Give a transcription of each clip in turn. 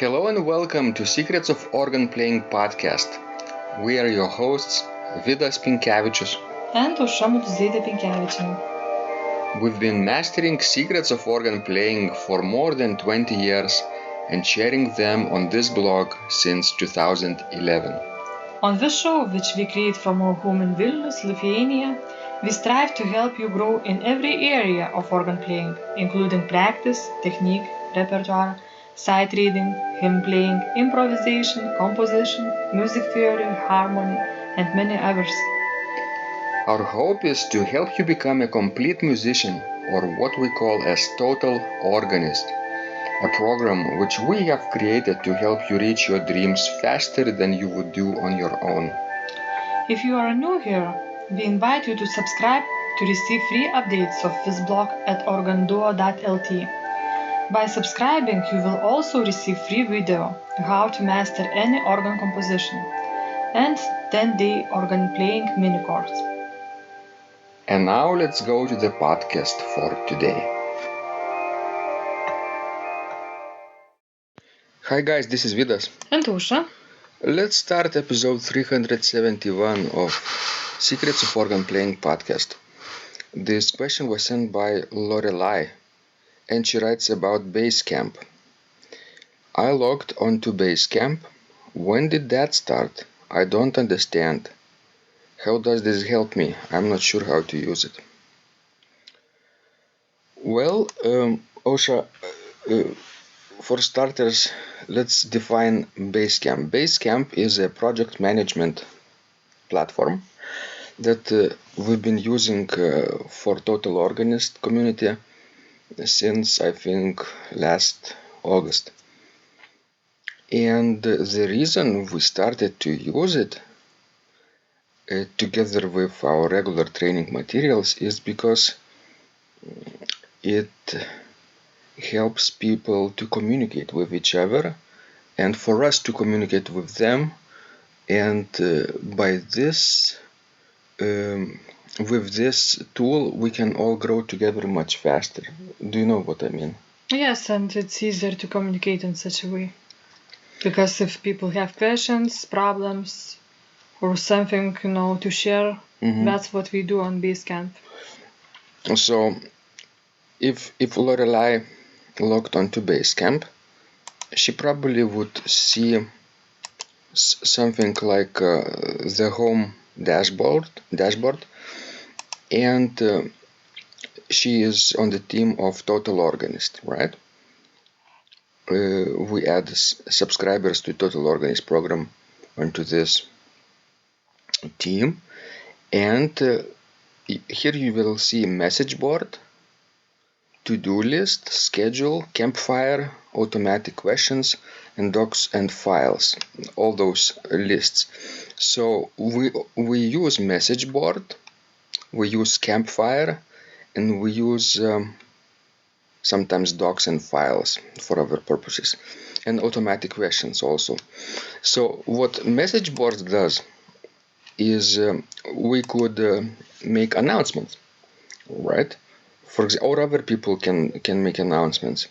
Hello and welcome to Secrets of Organ Playing podcast. We are your hosts, Vidas Pinkevičius and Aušra Pinkevičienė. We've been mastering secrets of organ playing for more than 20 years and sharing them on this blog since 2011. On this show, which we create from our home in Vilnius, Lithuania, we strive to help you grow in every area of organ playing, including practice, technique, repertoire, sight reading, hymn playing, improvisation, composition, music theory, harmony, and many others. Our hope is to help you become a complete musician, or what we call as total organist, a program which we have created to help you reach your dreams faster than you would do on your own. If you are new here, we invite you to subscribe to receive free updates of this blog at organduo.lt. By subscribing, you will also receive free video how to master any organ composition and 10-day organ playing mini course. And now let's go to the podcast for today. Hi guys, this is Vidas. And Aušra. Let's start episode 371 of Secrets of Organ Playing podcast. This question was sent by Lorelei, and she writes about Basecamp. I logged onto Basecamp. When did that start? I don't understand. How does this help me? I'm not sure how to use it. Well, Aušra, for starters, let's define Basecamp. Basecamp is a project management platform that we've been using for Total Organist community since I think last August. And the reason we started to use it together with our regular training materials is because it helps people to communicate with each other and for us to communicate with them, and by this with this tool we can all grow together much faster. Do you know what I mean? Yes, and it's easier to communicate in such a way. Because if people have questions, problems, or something, to share, that's what we do on Basecamp. So, if Lorelei logged onto Basecamp, she probably would see something like the home dashboard, and she is on the team of Total Organist, right? We add subscribers to Total Organist program onto this team, and here you will see message board, to-do list, schedule, campfire, automatic questions, and docs and files, all those lists. So we use message board, we use campfire, and we use sometimes docs and files for other purposes, and automatic questions also. So what message board does is we could make announcements, right? For example, or other people can make announcements.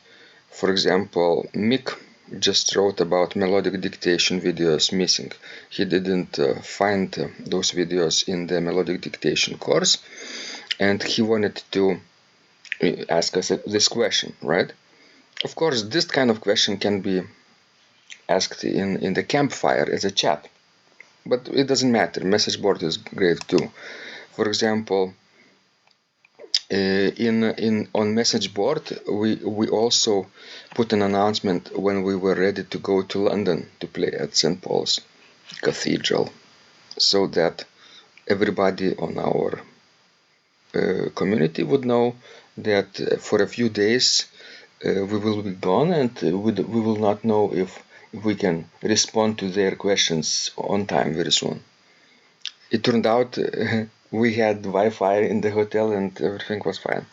For example, Mick just wrote about melodic dictation videos missing. He didn't find those videos in the melodic dictation course, and he wanted to ask us this question, right? Of course, this kind of question can be asked in the campfire as a chat, but it doesn't matter. Message board is great too. For example, on message board we also put an announcement when we were ready to go to London to play at St. Paul's Cathedral, so that everybody on our community would know that for a few days we will be gone, and we will not know if we can respond to their questions on time very soon. It turned out we had Wi-Fi in the hotel and everything was fine.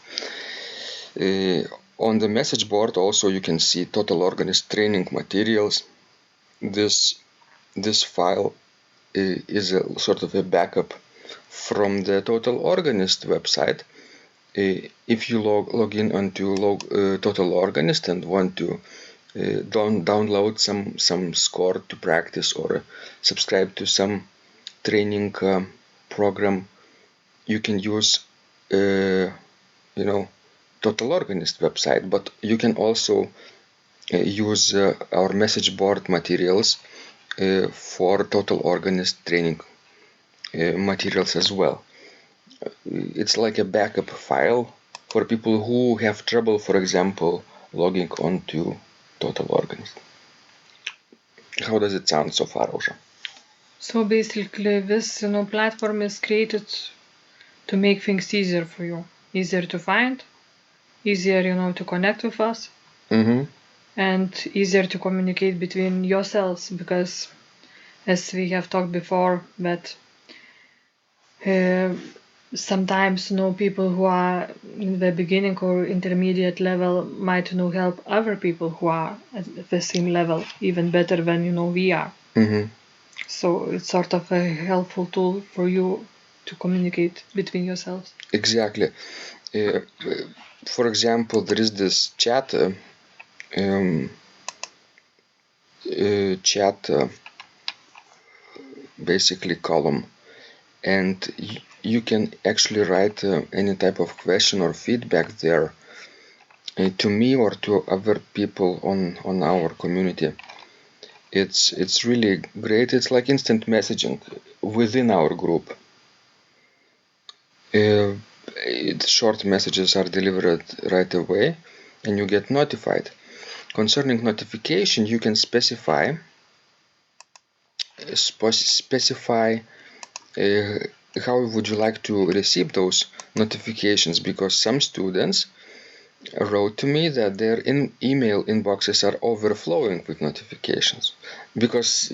On the message board also you can see Total Organist training materials. This file is a sort of a backup from the Total Organist website. If you log in onto Total Organist and want to download some score to practice, or subscribe to some training program, you can use Total Organist website, but you can also use our message board materials for Total Organist training materials as well. It's like a backup file for people who have trouble, for example, logging on to Total Organist. How does it sound so far, Ausra? So basically, this platform is created to make things easier for you, easier to find, easier to connect with us, and easier to communicate between yourselves, because as we have talked before, that sometimes people who are in the beginning or intermediate level might help other people who are at the same level even better than we are. So it's sort of a helpful tool for you to communicate between yourselves. Exactly. For example, there is this chat basically column, and you can actually write any type of question or feedback there to me or to other people on our community. It's really great. It's like instant messaging within our group. Short messages are delivered right away, and you get notified. Concerning notification, you can specify how would you like to receive those notifications, because some students wrote to me that their email inboxes are overflowing with notifications because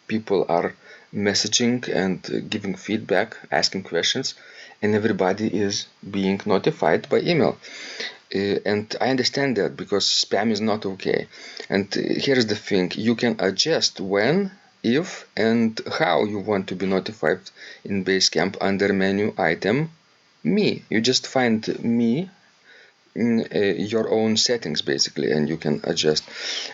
people are messaging and giving feedback, asking questions, and everybody is being notified by email. And I understand that, because spam is not okay. And here's the thing: you can adjust when, if, and how you want to be notified in Basecamp under menu item Me. You just find Me in your own settings basically, and you can adjust.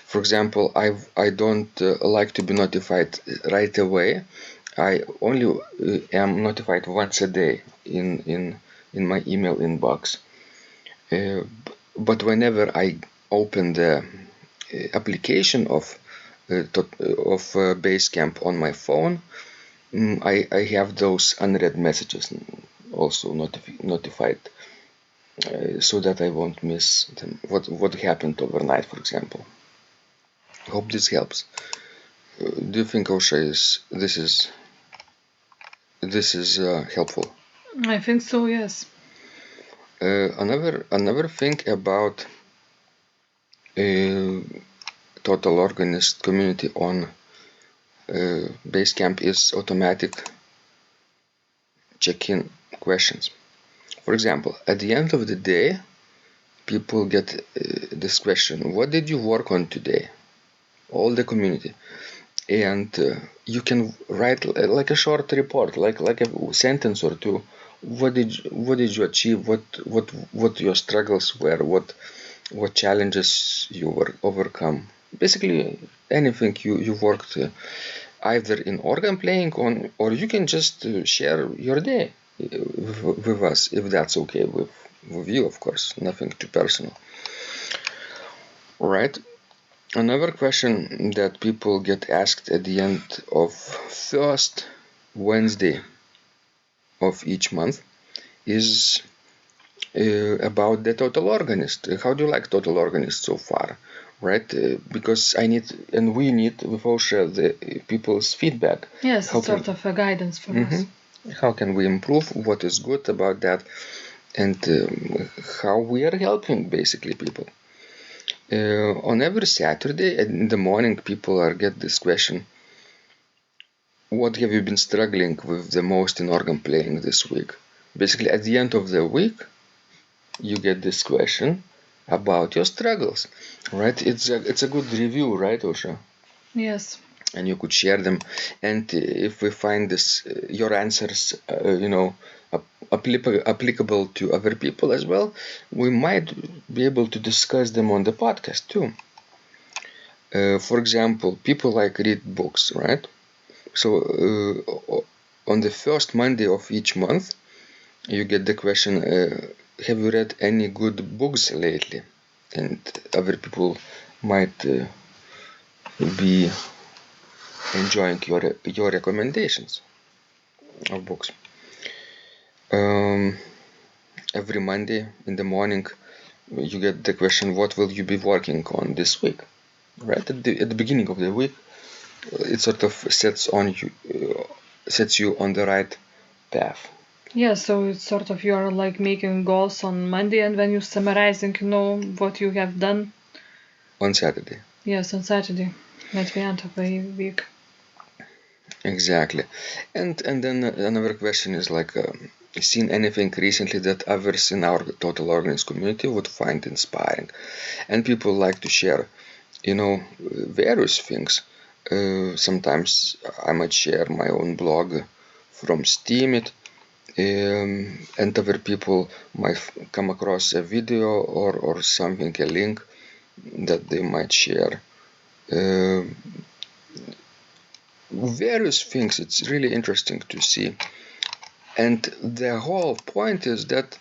For example, I don't like to be notified right away. I only am notified once a day in my email inbox. But whenever I open the application of Basecamp on my phone, I have those unread messages also notified, so that I won't miss them. What happened overnight, for example. Hope this helps. Do you think, Osha, this is helpful? I think so, yes. Another thing about Total Organist community on Basecamp is automatic check-in questions. For example, at the end of the day, people get this question: what did you work on today? All the community. And you can write like a short report, like a sentence or two. What did you achieve? What your struggles were? What challenges you were overcome? Basically, anything you worked either in organ playing on, or you can just share your day with us, if that's okay with you, of course. Nothing too personal. Right. Another question that people get asked at the end of first Wednesday of each month is about the Total Organist. How do you like Total Organist so far? Right? Because we need with OSHA the people's feedback. Yes, it's sort of a guidance for us. How can we improve? What is good about that? And how we are helping basically people. On every Saturday in the morning, people get this question: what have you been struggling with the most in organ playing this week? Basically, at the end of the week, you get this question about your struggles, right? It's a good review, right, Osha? Yes. And you could share them, and if we find your answers, applicable to other people as well, we might be able to discuss them on the podcast too. For example, people like read books, right? So on the first Monday of each month, you get the question, have you read any good books lately? And other people might be enjoying your recommendations of books. Every Monday in the morning, you get the question, what will you be working on this week? Right at the beginning of the week, it sort of sets you on the right path. Yeah, so it's sort of you're like making goals on Monday, and when you're summarizing, what you have done on Saturday. Yes, on Saturday, at the end of the week. Exactly. And then another question is like, seen anything recently that others in our Total Organist community would find inspiring? And people like to share, various things. Sometimes I might share my own blog from Steemit, and other people might come across a video or something, a link that they might share. Various things. It's really interesting to see. And the whole point is that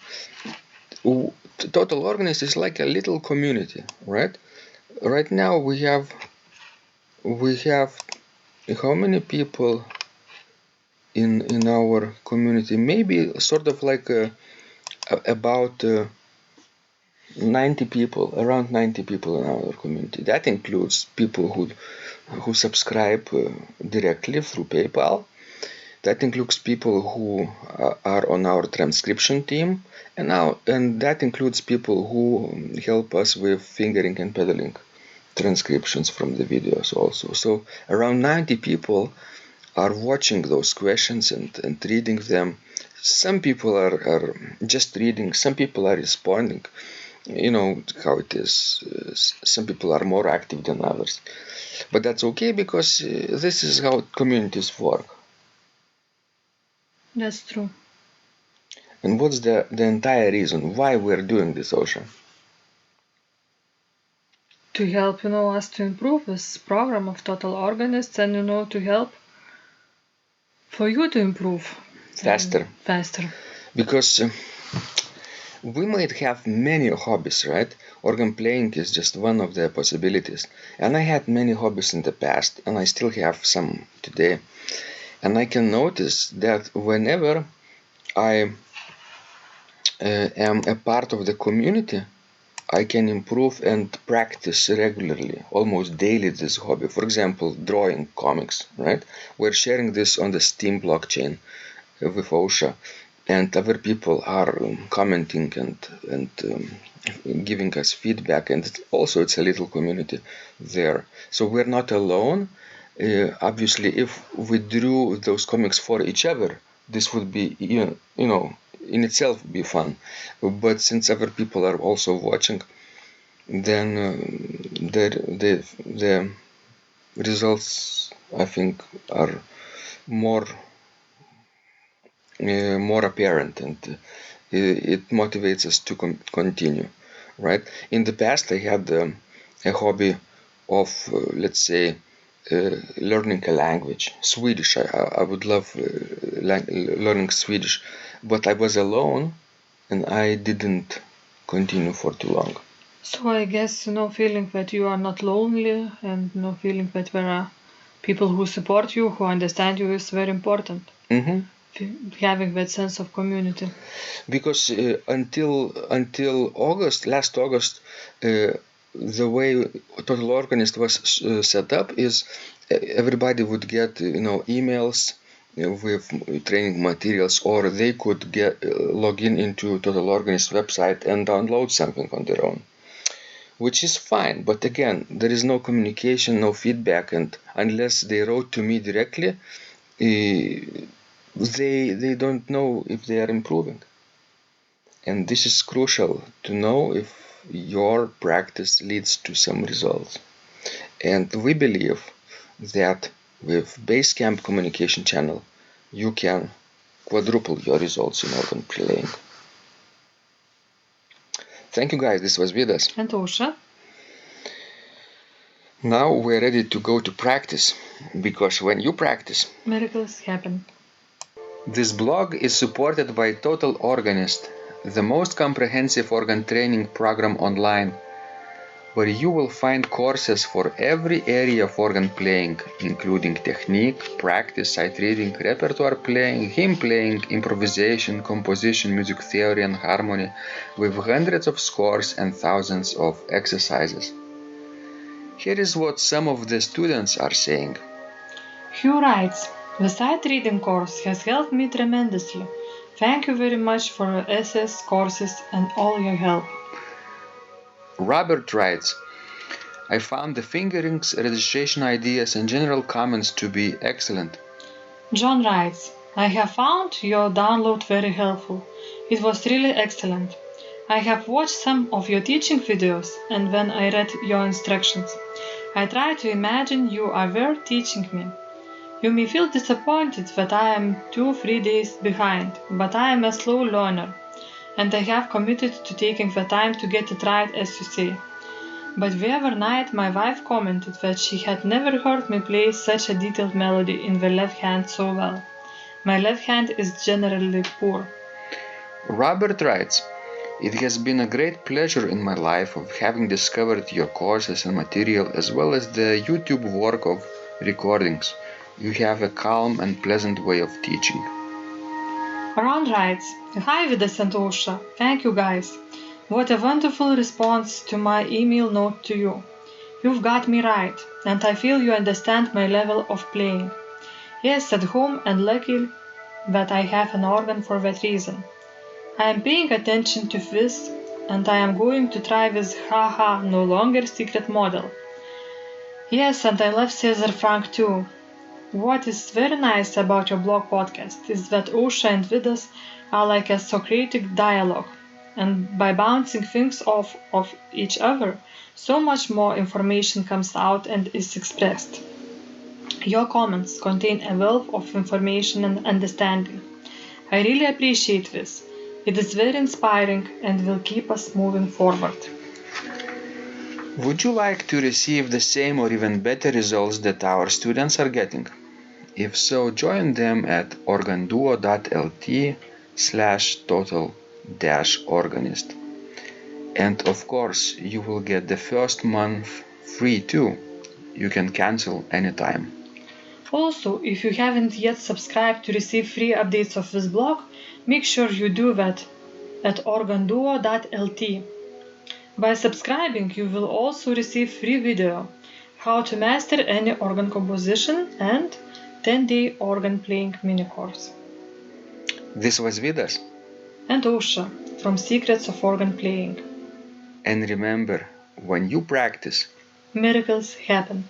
Total Organist is like a little community, right? Right now we have how many people in our community? Maybe sort of like about 90 people, around 90 people in our community. That includes people who subscribe directly through PayPal. That includes people who are on our transcription team, and that includes people who help us with fingering and pedaling transcriptions from the videos also. So around 90 people are watching those questions and reading them. Some people are just reading, some people are responding. You know how it is. Some people are more active than others. But that's okay, because this is how communities work. That's true. And what's the entire reason why we're doing this, Osha? To help, us to improve this program of Total Organists, and, to help for you to improve Faster. Because we might have many hobbies, right? Organ playing is just one of the possibilities. And I had many hobbies in the past, and I still have some today. And I can notice that whenever I am a part of the community, I can improve and practice regularly, almost daily, this hobby. For example, drawing comics, right? We're sharing this on the Steam blockchain with Osha, and other people are commenting and giving us feedback, and it's a little community there. So we're not alone. Obviously, if we drew those comics for each other, this would be, in itself be fun. But since other people are also watching, then the results, I think, are more apparent, and it motivates us to continue, right? In the past, I had a hobby of, let's say, learning a language, Swedish. I would love learning Swedish, but I was alone, and I didn't continue for too long. So I guess, feeling that you are not lonely, and feeling that there are people who support you, who understand you, is very important. Mm-hmm. Having that sense of community. Because until last August, the way Total Organist was set up is everybody would get emails with training materials, or they could get log in into Total Organist website and download something on their own, which is fine. But again, there is no communication, no feedback, and unless they wrote to me directly, they don't know if they are improving. And this is crucial to know if your practice leads to some results. And we believe that with Basecamp communication channel, you can quadruple your results in organ playing. Thank you, guys. This was Vidas and Osha. Now we're ready to go to practice, because when you practice, miracles happen. This blog is supported by Total Organist, the most comprehensive organ training program online, where you will find courses for every area of organ playing, including technique, practice, sight reading, repertoire playing, hymn playing, improvisation, composition, music theory and harmony, with hundreds of scores and thousands of exercises. Here is what some of the students are saying. Hugh writes, the sight reading course has helped me tremendously. Thank you very much for your essays, courses, and all your help. Robert writes, I found the fingerings, registration ideas, and general comments to be excellent. John writes, I have found your download very helpful. It was really excellent. I have watched some of your teaching videos, and when I read your instructions, I tried to imagine you were teaching me. You may feel disappointed that I am 2-3 days behind, but I am a slow learner, and I have committed to taking the time to get it right, as you say. But the other night my wife commented that she had never heard me play such a detailed melody in the left hand so well. My left hand is generally poor. Robert writes, it has been a great pleasure in my life of having discovered your courses and material as well as the YouTube work of recordings. You have a calm and pleasant way of teaching. Ron writes, Hi Vidas and Osha, thank you guys. What a wonderful response to my email note to you. You've got me right, and I feel you understand my level of playing. Yes, at home and lucky that I have an organ for that reason. I am paying attention to this, and I am going to try this haha no longer secret model. Yes, and I love Cesar Frank too. What is very nice about your blog podcast is that Osha and Vidas are like a Socratic dialogue, and by bouncing things off of each other, so much more information comes out and is expressed. Your comments contain a wealth of information and understanding. I really appreciate this. It is very inspiring and will keep us moving forward. Would you like to receive the same or even better results that our students are getting? If so, join them at organduo.lt/total-organist. And of course, you will get the first month free too. You can cancel anytime. Also, if you haven't yet subscribed to receive free updates of this blog, make sure you do that at organduo.lt. By subscribing, you will also receive free video, how to master any organ composition and 10-day organ playing mini course. This was Vidas and Osha from Secrets of Organ Playing. And remember, when you practice, miracles happen.